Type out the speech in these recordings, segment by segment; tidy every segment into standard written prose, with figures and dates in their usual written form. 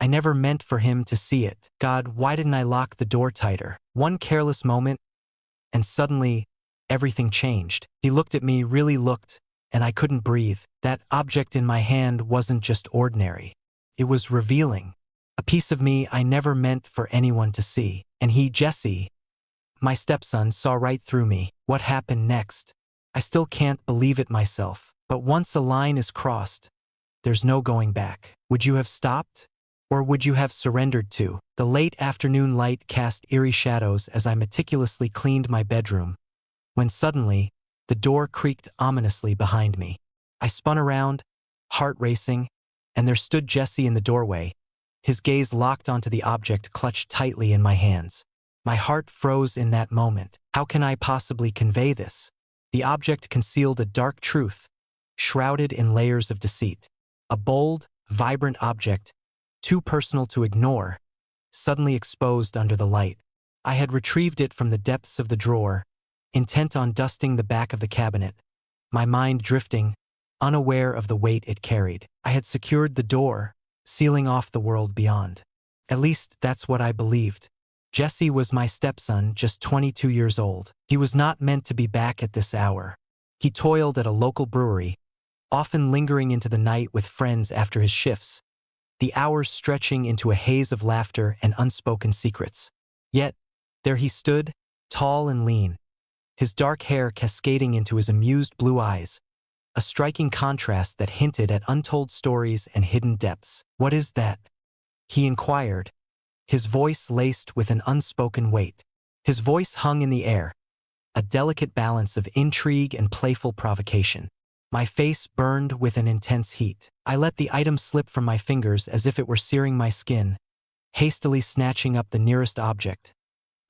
I never meant for him to see it. God, why didn't I lock the door tighter? One careless moment, and suddenly, everything changed. He looked at me, really looked, and I couldn't breathe. That object in my hand wasn't just ordinary. It was revealing. A piece of me I never meant for anyone to see. And he, Jesse, my stepson, saw right through me. What happened next? I still can't believe it myself. But once a line is crossed, there's no going back. Would you have stopped? Or would you have surrendered to? The late afternoon light cast eerie shadows as I meticulously cleaned my bedroom, when suddenly, the door creaked ominously behind me. I spun around, heart racing, and there stood Jesse in the doorway, his gaze locked onto the object clutched tightly in my hands. My heart froze in that moment. How can I possibly convey this? The object concealed a dark truth, shrouded in layers of deceit. A bold, vibrant object, too personal to ignore, suddenly exposed under the light. I had retrieved it from the depths of the drawer, intent on dusting the back of the cabinet, my mind drifting, unaware of the weight it carried. I had secured the door, sealing off the world beyond. At least that's what I believed. Jesse was my stepson, just 22 years old. He was not meant to be back at this hour. He toiled at a local brewery, often lingering into the night with friends after his shifts, the hours stretching into a haze of laughter and unspoken secrets. Yet, there he stood, tall and lean, his dark hair cascading into his amused blue eyes, a striking contrast that hinted at untold stories and hidden depths. "What is that?" he inquired, his voice laced with an unspoken weight. His voice hung in the air, a delicate balance of intrigue and playful provocation. My face burned with an intense heat. I let the item slip from my fingers as if it were searing my skin, hastily snatching up the nearest object,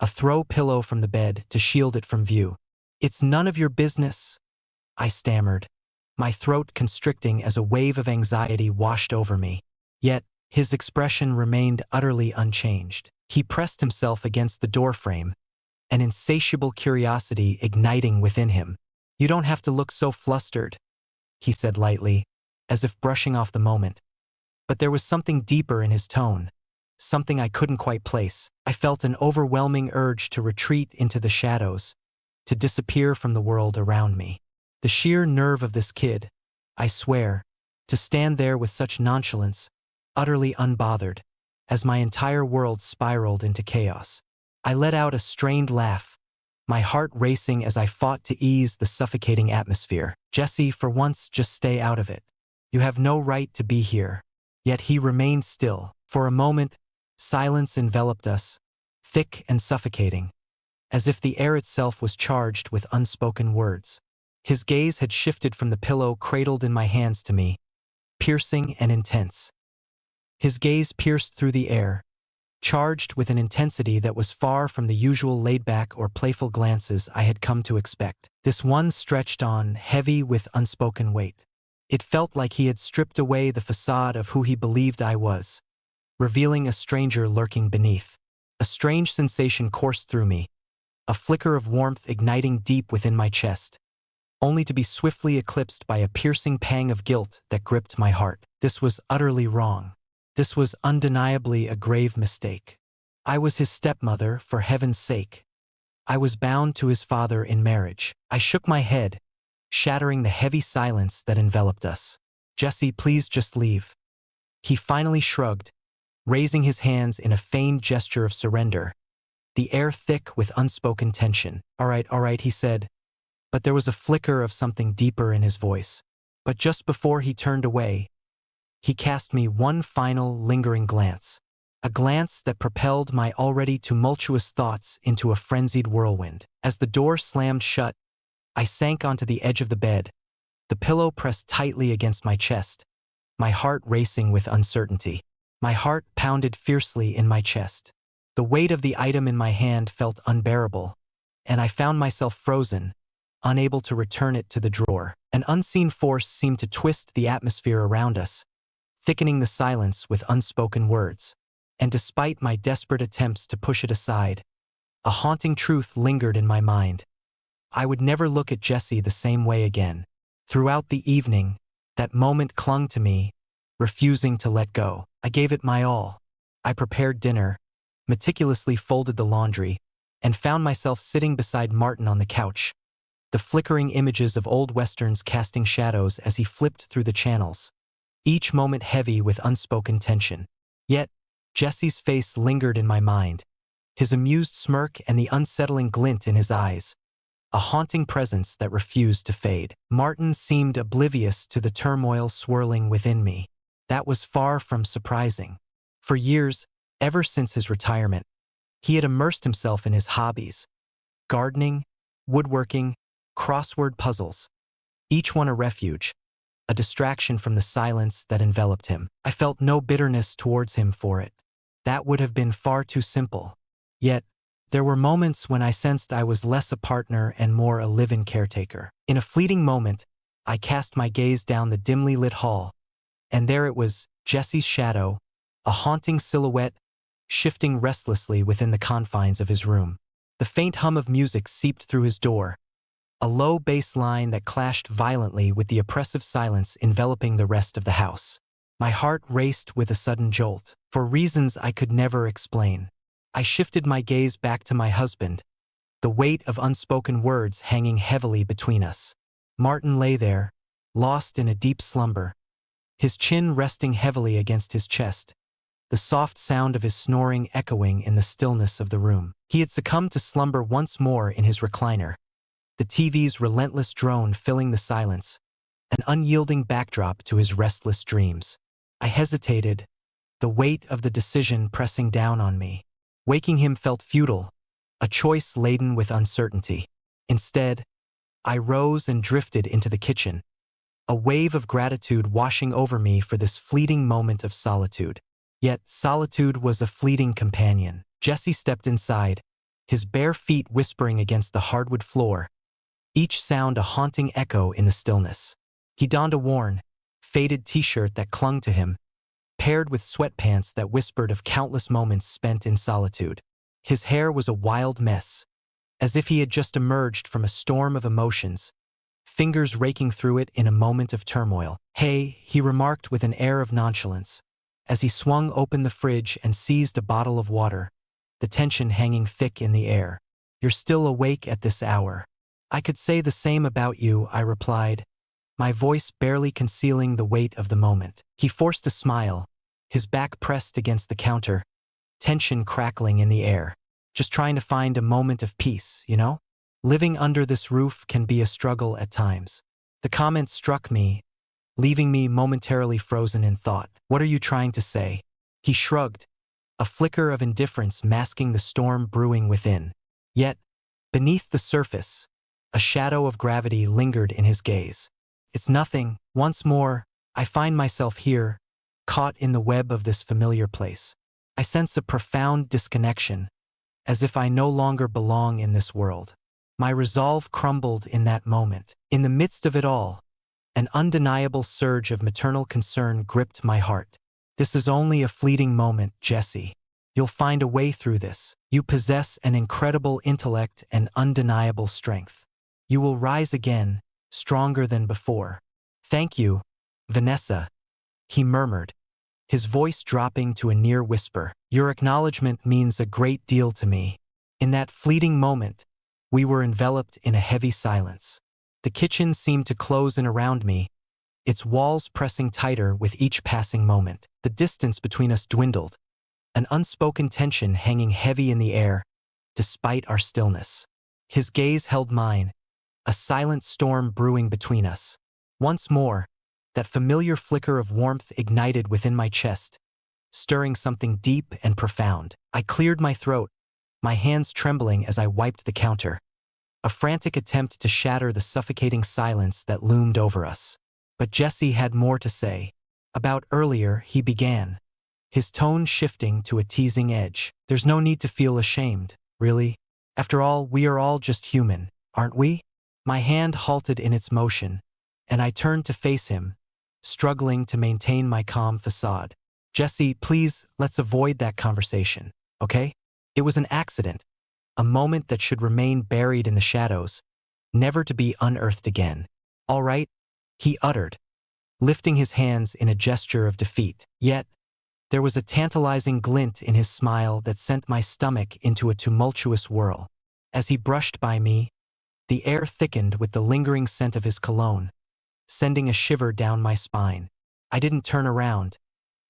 a throw pillow from the bed to shield it from view. "It's none of your business," I stammered, my throat constricting as a wave of anxiety washed over me. Yet, his expression remained utterly unchanged. He pressed himself against the doorframe, an insatiable curiosity igniting within him. "You don't have to look so flustered," he said lightly, as if brushing off the moment. But there was something deeper in his tone, something I couldn't quite place. I felt an overwhelming urge to retreat into the shadows, to disappear from the world around me. The sheer nerve of this kid, I swear, to stand there with such nonchalance, utterly unbothered, as my entire world spiraled into chaos. I let out a strained laugh, my heart racing as I fought to ease the suffocating atmosphere. "Jesse, for once, just stay out of it. You have no right to be here." Yet he remained still. For a moment, silence enveloped us, thick and suffocating, as if the air itself was charged with unspoken words. His gaze had shifted from the pillow cradled in my hands to me, piercing and intense. His gaze pierced through the air, charged with an intensity that was far from the usual laid-back or playful glances I had come to expect. This one stretched on, heavy with unspoken weight. It felt like he had stripped away the facade of who he believed I was, revealing a stranger lurking beneath. A strange sensation coursed through me, a flicker of warmth igniting deep within my chest, only to be swiftly eclipsed by a piercing pang of guilt that gripped my heart. This was utterly wrong. This was undeniably a grave mistake. I was his stepmother, for heaven's sake. I was bound to his father in marriage. I shook my head, shattering the heavy silence that enveloped us. "Jesse, please just leave." He finally shrugged, raising his hands in a feigned gesture of surrender, the air thick with unspoken tension. All right, he said, but there was a flicker of something deeper in his voice. But just before he turned away, he cast me one final, lingering glance, a glance that propelled my already tumultuous thoughts into a frenzied whirlwind. As the door slammed shut, I sank onto the edge of the bed, the pillow pressed tightly against my chest, my heart racing with uncertainty. My heart pounded fiercely in my chest. The weight of the item in my hand felt unbearable, and I found myself frozen, unable to return it to the drawer. An unseen force seemed to twist the atmosphere around us, thickening the silence with unspoken words. And despite my desperate attempts to push it aside, a haunting truth lingered in my mind. I would never look at Jesse the same way again. Throughout the evening, that moment clung to me, refusing to let go. I gave it my all. I prepared dinner, meticulously folded the laundry, and found myself sitting beside Martin on the couch, the flickering images of old westerns casting shadows as he flipped through the channels, each moment heavy with unspoken tension. Yet, Jesse's face lingered in my mind, his amused smirk and the unsettling glint in his eyes, a haunting presence that refused to fade. Martin seemed oblivious to the turmoil swirling within me. That was far from surprising. For years, ever since his retirement, he had immersed himself in his hobbies: gardening, woodworking, crossword puzzles, each one a refuge, a distraction from the silence that enveloped him. I felt no bitterness towards him for it. That would have been far too simple. Yet, there were moments when I sensed I was less a partner and more a live-in caretaker. In a fleeting moment, I cast my gaze down the dimly lit hall, and there it was, Jesse's shadow, a haunting silhouette, shifting restlessly within the confines of his room. The faint hum of music seeped through his door, a low bass line that clashed violently with the oppressive silence enveloping the rest of the house. My heart raced with a sudden jolt. For reasons I could never explain, I shifted my gaze back to my husband, the weight of unspoken words hanging heavily between us. Martin lay there, lost in a deep slumber, his chin resting heavily against his chest, the soft sound of his snoring echoing in the stillness of the room. He had succumbed to slumber once more in his recliner, the TV's relentless drone filling the silence, an unyielding backdrop to his restless dreams. I hesitated, the weight of the decision pressing down on me. Waking him felt futile, a choice laden with uncertainty. Instead, I rose and drifted into the kitchen, a wave of gratitude washing over me for this fleeting moment of solitude. Yet solitude was a fleeting companion. Jesse stepped inside, his bare feet whispering against the hardwood floor, each sound a haunting echo in the stillness. He donned a worn, faded t-shirt that clung to him, paired with sweatpants that whispered of countless moments spent in solitude. His hair was a wild mess, as if he had just emerged from a storm of emotions, fingers raking through it in a moment of turmoil. "Hey," he remarked with an air of nonchalance, as he swung open the fridge and seized a bottle of water, the tension hanging thick in the air. "You're still awake at this hour." "I could say the same about you," I replied, my voice barely concealing the weight of the moment. He forced a smile, his back pressed against the counter, tension crackling in the air. "Just trying to find a moment of peace, you know? Living under this roof can be a struggle at times." The comment struck me, leaving me momentarily frozen in thought. "What are you trying to say?" He shrugged, a flicker of indifference masking the storm brewing within. Yet, beneath the surface, a shadow of gravity lingered in his gaze. "It's nothing." Once more, I find myself here, caught in the web of this familiar place. I sense a profound disconnection, as if I no longer belong in this world. My resolve crumbled in that moment. In the midst of it all, an undeniable surge of maternal concern gripped my heart. "This is only a fleeting moment, Jesse. You'll find a way through this. You possess an incredible intellect and undeniable strength. You will rise again, stronger than before." "Thank you, Vanessa," he murmured, his voice dropping to a near whisper. "Your acknowledgement means a great deal to me." In that fleeting moment, we were enveloped in a heavy silence. The kitchen seemed to close in around me, its walls pressing tighter with each passing moment. The distance between us dwindled, an unspoken tension hanging heavy in the air, despite our stillness. His gaze held mine, a silent storm brewing between us. Once more, that familiar flicker of warmth ignited within my chest, stirring something deep and profound. I cleared my throat, my hands trembling as I wiped the counter, a frantic attempt to shatter the suffocating silence that loomed over us. But Jesse had more to say. "About earlier," he began, his tone shifting to a teasing edge. "There's no need to feel ashamed, really. After all, we are all just human, aren't we?" My hand halted in its motion, and I turned to face him, struggling to maintain my calm facade. "Jesse, please, let's avoid that conversation, okay? It was an accident, a moment that should remain buried in the shadows, never to be unearthed again." "All right," he uttered, lifting his hands in a gesture of defeat. Yet, There was a tantalizing glint in his smile that sent my stomach into a tumultuous whirl. As he brushed by me, the air thickened with the lingering scent of his cologne, sending a shiver down my spine. I didn't turn around,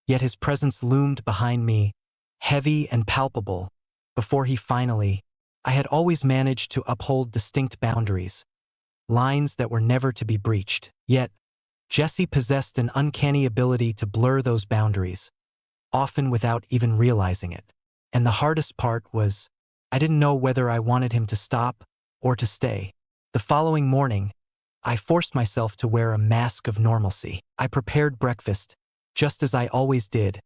yet his presence loomed behind me, heavy and palpable. Before he finally, I had always managed to uphold distinct boundaries, lines that were never to be breached. Yet, Jesse possessed an uncanny ability to blur those boundaries, often without even realizing it. And the hardest part was, I didn't know whether I wanted him to stop or to stay. The following morning, I forced myself to wear a mask of normalcy. I prepared breakfast, just as I always did,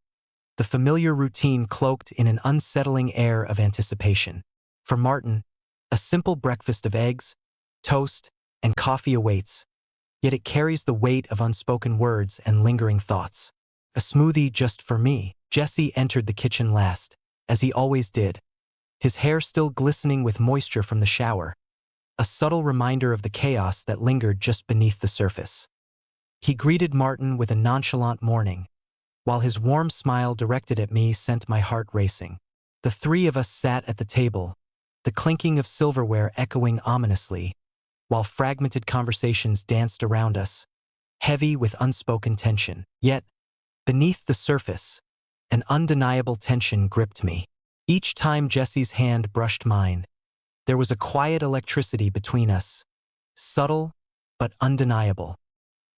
the familiar routine cloaked in an unsettling air of anticipation. For Martin, a simple breakfast of eggs, toast, and coffee awaits, yet it carries the weight of unspoken words and lingering thoughts. A smoothie just for me. Jesse entered the kitchen last, as he always did, his hair still glistening with moisture from the shower, a subtle reminder of the chaos that lingered just beneath the surface. He greeted Martin with a nonchalant morning, while his warm smile directed at me sent my heart racing. The three of us sat at the table, the clinking of silverware echoing ominously, while fragmented conversations danced around us, heavy with unspoken tension. Yet, beneath the surface, an undeniable tension gripped me. Each time Jesse's hand brushed mine, there was a quiet electricity between us, subtle but undeniable.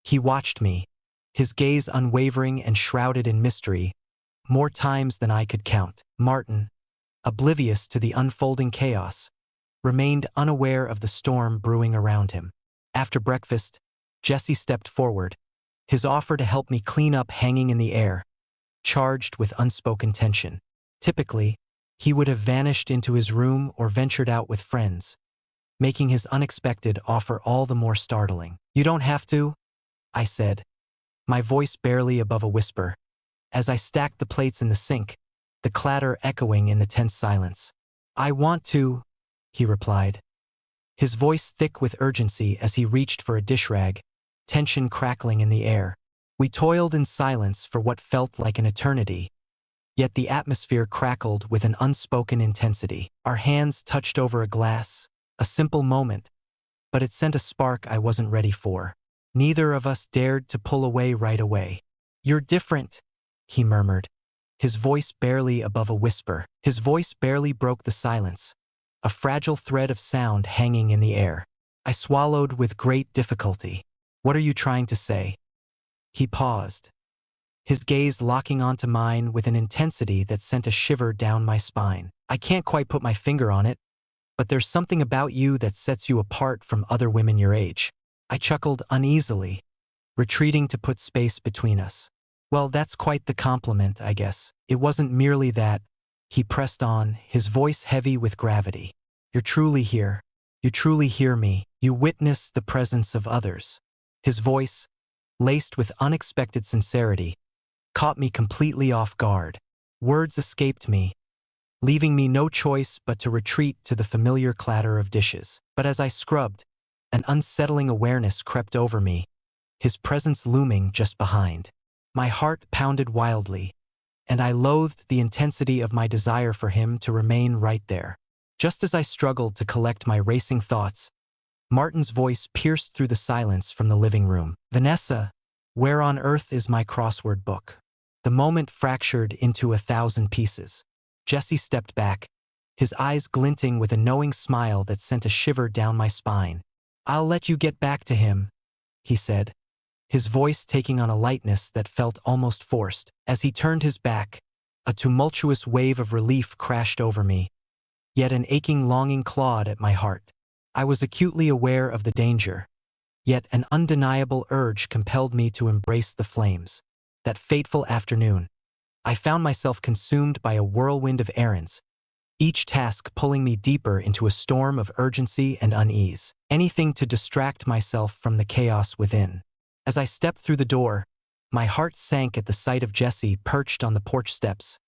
He watched me, his gaze unwavering and shrouded in mystery, more times than I could count. Martin, oblivious to the unfolding chaos, remained unaware of the storm brewing around him. After breakfast, Jesse stepped forward, his offer to help me clean up hanging in the air, charged with unspoken tension. Typically, he would have vanished into his room or ventured out with friends, making his unexpected offer all the more startling. "You don't have to," I said, my voice barely above a whisper, as I stacked the plates in the sink, the clatter echoing in the tense silence. "I want to," he replied, his voice thick with urgency as he reached for a dish rag, tension crackling in the air. We toiled in silence for what felt like an eternity, yet the atmosphere crackled with an unspoken intensity. Our hands touched over a glass, a simple moment, but it sent a spark I wasn't ready for. Neither of us dared to pull away right away. "You're different," he murmured, his voice barely above a whisper. His voice barely broke the silence, a fragile thread of sound hanging in the air. I swallowed with great difficulty. "What are you trying to say?" He paused, his gaze locking onto mine with an intensity that sent a shiver down my spine. "I can't quite put my finger on it, but there's something about you that sets you apart from other women your age." I chuckled uneasily, retreating to put space between us. "Well, that's quite the compliment, I guess. It wasn't merely that," he pressed on, his voice heavy with gravity. "You're truly here. You truly hear me. You witness the presence of others." His voice, laced with unexpected sincerity, caught me completely off guard. Words escaped me, leaving me no choice but to retreat to the familiar clatter of dishes. But as I scrubbed, an unsettling awareness crept over me, his presence looming just behind. My heart pounded wildly, and I loathed the intensity of my desire for him to remain right there. Just as I struggled to collect my racing thoughts, Martin's voice pierced through the silence from the living room. "Vanessa, where on earth is my crossword book?" The moment fractured into 1,000 pieces. Jesse stepped back, his eyes glinting with a knowing smile that sent a shiver down my spine. "I'll let you get back to him," he said, his voice taking on a lightness that felt almost forced. As he turned his back, a tumultuous wave of relief crashed over me, yet an aching longing clawed at my heart. I was acutely aware of the danger, yet an undeniable urge compelled me to embrace the flames. That fateful afternoon, I found myself consumed by a whirlwind of errands, each task pulling me deeper into a storm of urgency and unease, anything to distract myself from the chaos within. As I stepped through the door, my heart sank at the sight of Jesse perched on the porch steps,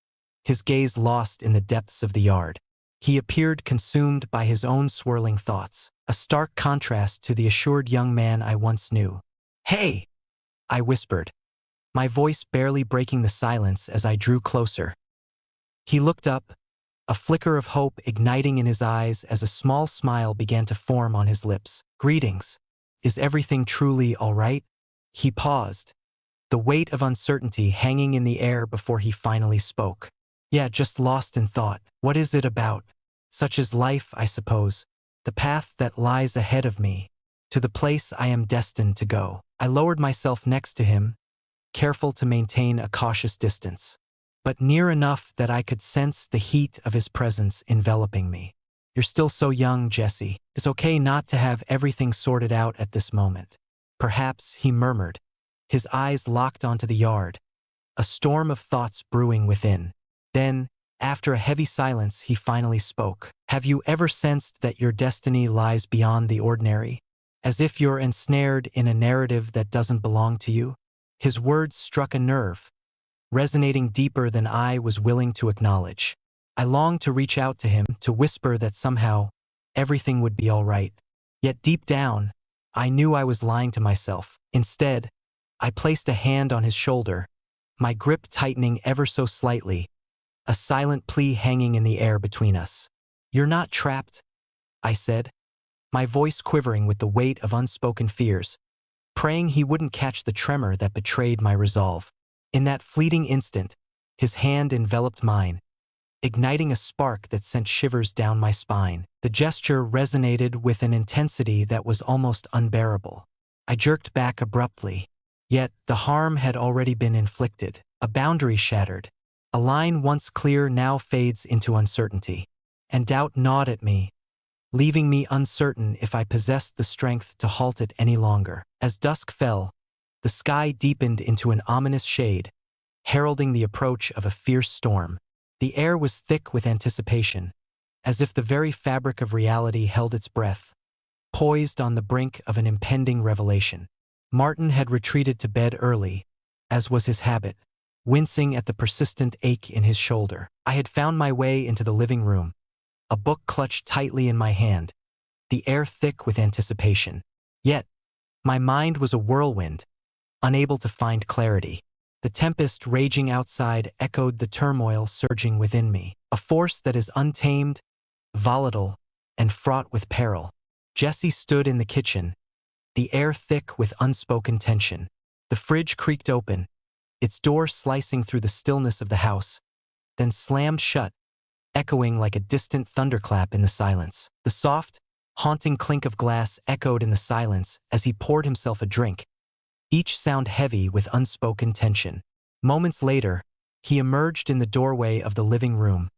his gaze lost in the depths of the yard. He appeared consumed by his own swirling thoughts, a stark contrast to the assured young man I once knew. "Hey!" I whispered, my voice barely breaking the silence as I drew closer. He looked up, a flicker of hope igniting in his eyes as a small smile began to form on his lips. "Greetings. Is everything truly all right?" He paused, the weight of uncertainty hanging in the air before he finally spoke. "Yeah, just lost in thought. What is it about? Such is life, I suppose. The path that lies ahead of me, to the place I am destined to go." I lowered myself next to him, careful to maintain a cautious distance, but near enough that I could sense the heat of his presence enveloping me. "You're still so young, Jesse. It's okay not to have everything sorted out at this moment." "Perhaps," he murmured, his eyes locked onto the yard, a storm of thoughts brewing within. Then, after a heavy silence, he finally spoke. "Have you ever sensed that your destiny lies beyond the ordinary? As if you're ensnared in a narrative that doesn't belong to you?" His words struck a nerve, resonating deeper than I was willing to acknowledge. I longed to reach out to him, to whisper that somehow everything would be all right. Yet deep down, I knew I was lying to myself. Instead, I placed a hand on his shoulder, my grip tightening ever so slightly, a silent plea hanging in the air between us. "You're not trapped," I said, my voice quivering with the weight of unspoken fears, praying he wouldn't catch the tremor that betrayed my resolve. In that fleeting instant, his hand enveloped mine, igniting a spark that sent shivers down my spine. The gesture resonated with an intensity that was almost unbearable. I jerked back abruptly, yet the harm had already been inflicted, a boundary shattered. A line once clear now fades into uncertainty, and doubt gnawed at me, leaving me uncertain if I possessed the strength to halt it any longer. As dusk fell, the sky deepened into an ominous shade, heralding the approach of a fierce storm. The air was thick with anticipation, as if the very fabric of reality held its breath, poised on the brink of an impending revelation. Martin had retreated to bed early, as was his habit, wincing at the persistent ache in his shoulder. I had found my way into the living room, a book clutched tightly in my hand, the air thick with anticipation. Yet, my mind was a whirlwind, unable to find clarity. The tempest raging outside echoed the turmoil surging within me, a force that is untamed, volatile, and fraught with peril. Jesse stood in the kitchen, the air thick with unspoken tension. The fridge creaked open, its door slicing through the stillness of the house, then slammed shut, echoing like a distant thunderclap in the silence. The soft, haunting clink of glass echoed in the silence as he poured himself a drink, each sound heavy with unspoken tension. Moments later, he emerged in the doorway of the living room,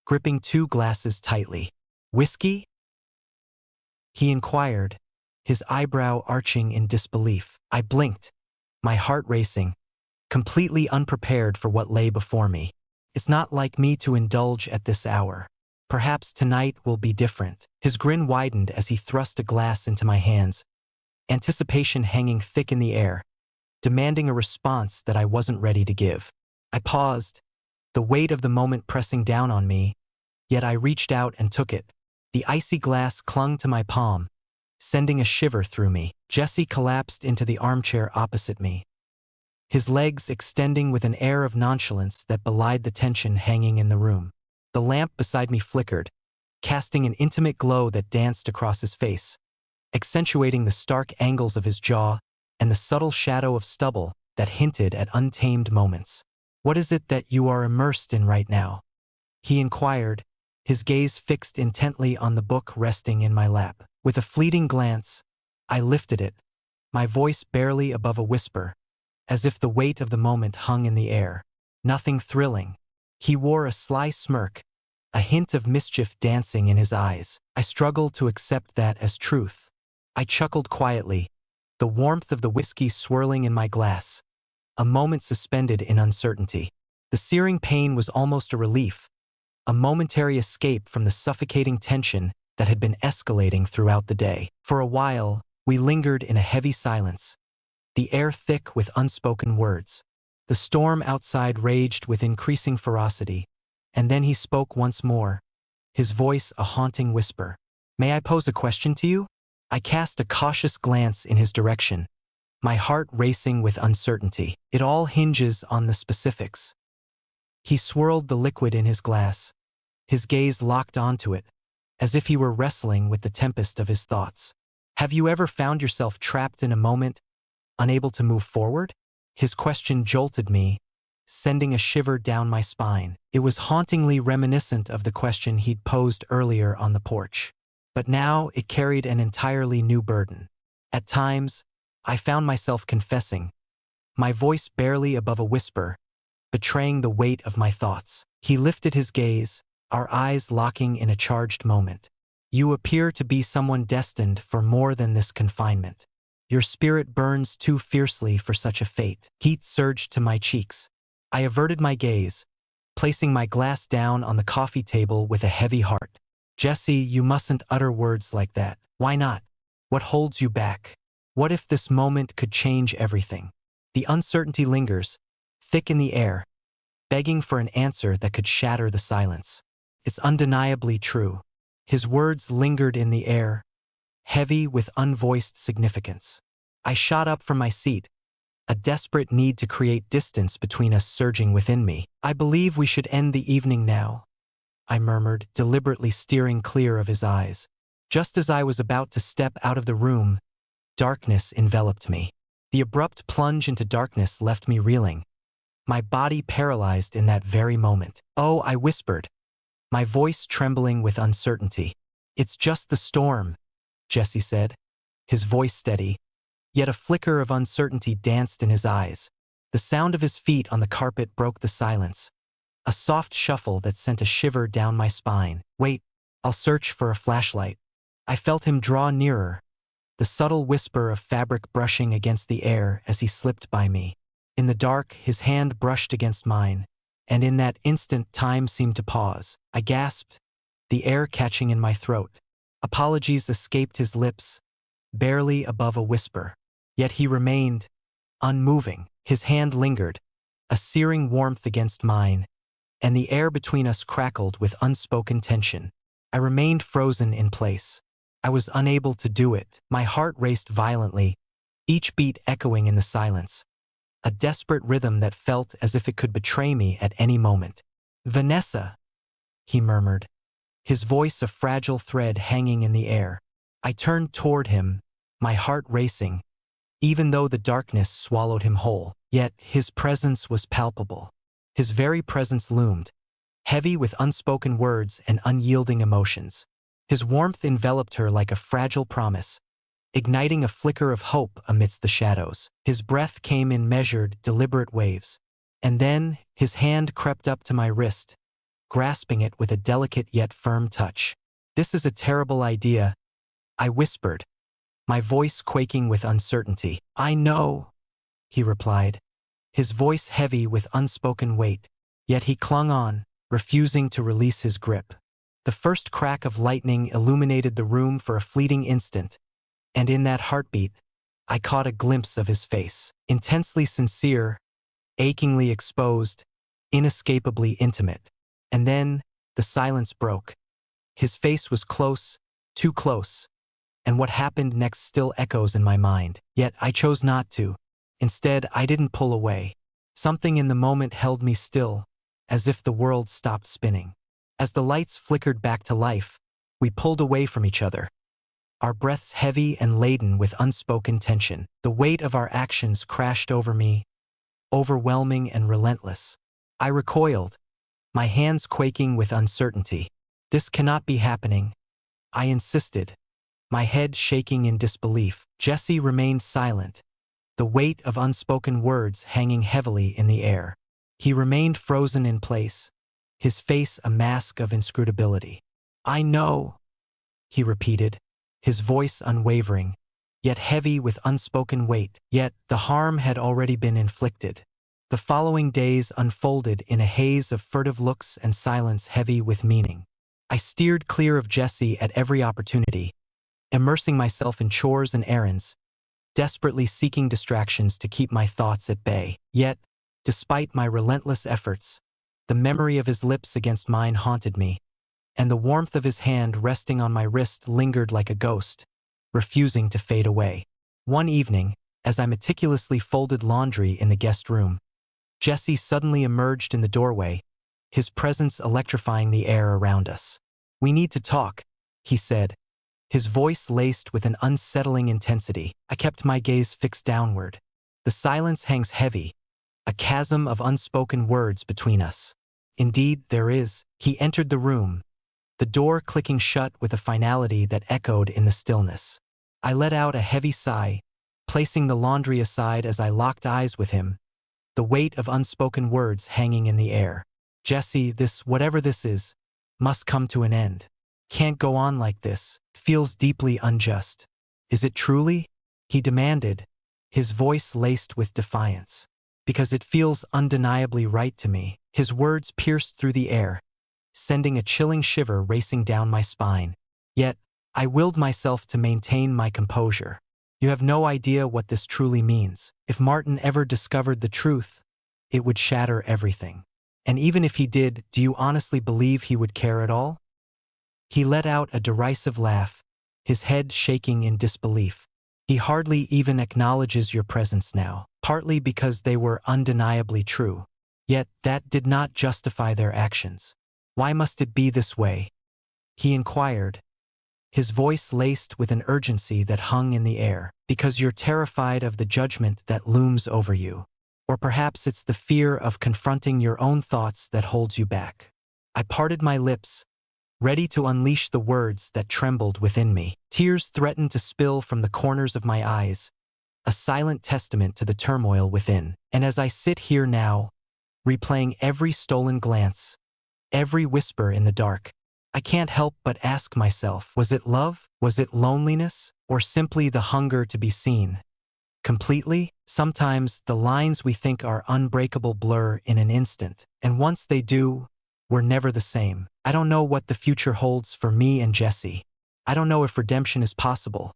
gripping two glasses tightly. "Whiskey?" he inquired, his eyebrow arching in disbelief. I blinked, my heart racing, completely unprepared for what lay before me. "It's not like me to indulge at this hour. Perhaps tonight will be different." His grin widened as he thrust a glass into my hands, anticipation hanging thick in the air, demanding a response that I wasn't ready to give. I paused, the weight of the moment pressing down on me, yet I reached out and took it. The icy glass clung to my palm, sending a shiver through me. Jesse collapsed into the armchair opposite me, his legs extending with an air of nonchalance that belied the tension hanging in the room. The lamp beside me flickered, casting an intimate glow that danced across his face, accentuating the stark angles of his jaw and the subtle shadow of stubble that hinted at untamed moments. "What is it that you are immersed in right now?" he inquired, his gaze fixed intently on the book resting in my lap. With a fleeting glance, I lifted it, my voice barely above a whisper, as if the weight of the moment hung in the air. "Nothing thrilling." He wore a sly smirk, a hint of mischief dancing in his eyes. I struggled to accept that as truth. I chuckled quietly, the warmth of the whiskey swirling in my glass, a moment suspended in uncertainty. The searing pain was almost a relief, a momentary escape from the suffocating tension that had been escalating throughout the day. For a while, we lingered in a heavy silence, the air thick with unspoken words. The storm outside raged with increasing ferocity, and then he spoke once more, his voice a haunting whisper. "May I pose a question to you?" I cast a cautious glance in his direction, my heart racing with uncertainty. It all hinges on the specifics. He swirled the liquid in his glass, his gaze locked onto it, as if he were wrestling with the tempest of his thoughts. Have you ever found yourself trapped in a moment, unable to move forward? His question jolted me, sending a shiver down my spine. It was hauntingly reminiscent of the question he'd posed earlier on the porch. But now it carried an entirely new burden. At times, I found myself confessing, my voice barely above a whisper, betraying the weight of my thoughts. He lifted his gaze, our eyes locking in a charged moment. You appear to be someone destined for more than this confinement. Your spirit burns too fiercely for such a fate. Heat surged to my cheeks. I averted my gaze, placing my glass down on the coffee table with a heavy heart. Jesse, you mustn't utter words like that. Why not? What holds you back? What if this moment could change everything? The uncertainty lingers, thick in the air, begging for an answer that could shatter the silence. It's undeniably true. His words lingered in the air, heavy with unvoiced significance. I shot up from my seat, a desperate need to create distance between us surging within me. I believe we should end the evening now, I murmured, deliberately steering clear of his eyes. Just as I was about to step out of the room, darkness enveloped me. The abrupt plunge into darkness left me reeling, my body paralyzed in that very moment. Oh, I whispered, my voice trembling with uncertainty. It's just the storm, Jesse said, his voice steady, yet a flicker of uncertainty danced in his eyes. The sound of his feet on the carpet broke the silence, a soft shuffle that sent a shiver down my spine. Wait, I'll search for a flashlight. I felt him draw nearer, the subtle whisper of fabric brushing against the air as he slipped by me. In the dark, his hand brushed against mine, and in that instant time seemed to pause. I gasped, the air catching in my throat. Apologies escaped his lips, barely above a whisper. Yet he remained, unmoving. His hand lingered, a searing warmth against mine, and the air between us crackled with unspoken tension. I remained frozen in place. I was unable to do it. My heart raced violently, each beat echoing in the silence, a desperate rhythm that felt as if it could betray me at any moment. Vanessa, he murmured, his voice a fragile thread hanging in the air. I turned toward him, my heart racing, even though the darkness swallowed him whole. Yet his presence was palpable. His very presence loomed, heavy with unspoken words and unyielding emotions. His warmth enveloped her like a fragile promise, igniting a flicker of hope amidst the shadows. His breath came in measured, deliberate waves, and then his hand crept up to my wrist, grasping it with a delicate yet firm touch. This is a terrible idea, I whispered, my voice quaking with uncertainty. I know, he replied, his voice heavy with unspoken weight. Yet he clung on, refusing to release his grip. The first crack of lightning illuminated the room for a fleeting instant, and in that heartbeat, I caught a glimpse of his face. Intensely sincere, achingly exposed, inescapably intimate. And then, the silence broke. His face was close, too close, and what happened next still echoes in my mind. Yet I chose not to. Instead, I didn't pull away. Something in the moment held me still, as if the world stopped spinning. As the lights flickered back to life, we pulled away from each other, our breaths heavy and laden with unspoken tension. The weight of our actions crashed over me, overwhelming and relentless. I recoiled, my hands quaking with uncertainty. This cannot be happening, I insisted, my head shaking in disbelief. Jesse remained silent, the weight of unspoken words hanging heavily in the air. He remained frozen in place, his face a mask of inscrutability. I know, he repeated, his voice unwavering, yet heavy with unspoken weight. Yet the harm had already been inflicted. The following days unfolded in a haze of furtive looks and silence heavy with meaning. I steered clear of Jesse at every opportunity, immersing myself in chores and errands, desperately seeking distractions to keep my thoughts at bay. Yet, despite my relentless efforts, the memory of his lips against mine haunted me, and the warmth of his hand resting on my wrist lingered like a ghost, refusing to fade away. One evening, as I meticulously folded laundry in the guest room. Jesse suddenly emerged in the doorway, his presence electrifying the air around us. "We need to talk," he said, his voice laced with an unsettling intensity. I kept my gaze fixed downward. The silence hangs heavy, a chasm of unspoken words between us. "Indeed, there is." He entered the room, the door clicking shut with a finality that echoed in the stillness. I let out a heavy sigh, placing the laundry aside as I locked eyes with him, the weight of unspoken words hanging in the air. "Jesse, whatever this is, must come to an end. Can't go on like this. It feels deeply unjust." "Is it truly?" he demanded, his voice laced with defiance. "Because it feels undeniably right to me." His words pierced through the air, sending a chilling shiver racing down my spine. Yet, I willed myself to maintain my composure. "You have no idea what this truly means. If Martin ever discovered the truth, it would shatter everything. And even if he did, do you honestly believe he would care at all?" He let out a derisive laugh, his head shaking in disbelief. "He hardly even acknowledges your presence now, partly because they were undeniably true. Yet that did not justify their actions. Why must it be this way?" he inquired, his voice laced with an urgency that hung in the air. "Because you're terrified of the judgment that looms over you. Or perhaps it's the fear of confronting your own thoughts that holds you back." I parted my lips, ready to unleash the words that trembled within me. Tears threatened to spill from the corners of my eyes, a silent testament to the turmoil within. And as I sit here now, replaying every stolen glance, every whisper in the dark, I can't help but ask myself, was it love? Was it loneliness? Or simply the hunger to be seen? Completely? Sometimes the lines we think are unbreakable blur in an instant, and once they do, we're never the same. I don't know what the future holds for me and Jesse. I don't know if redemption is possible,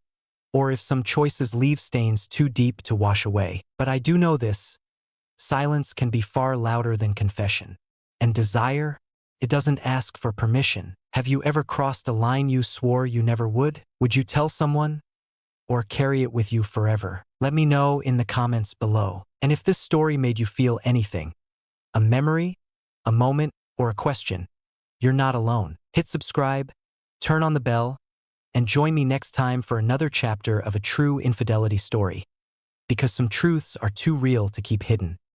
or if some choices leave stains too deep to wash away. But I do know this: silence can be far louder than confession. And desire? It doesn't ask for permission. Have you ever crossed a line you swore you never would? Would you tell someone? Or carry it with you forever? Let me know in the comments below. And if this story made you feel anything, a memory, a moment, or a question, you're not alone. Hit subscribe, turn on the bell, and join me next time for another chapter of A True Infidelity Story. Because some truths are too real to keep hidden.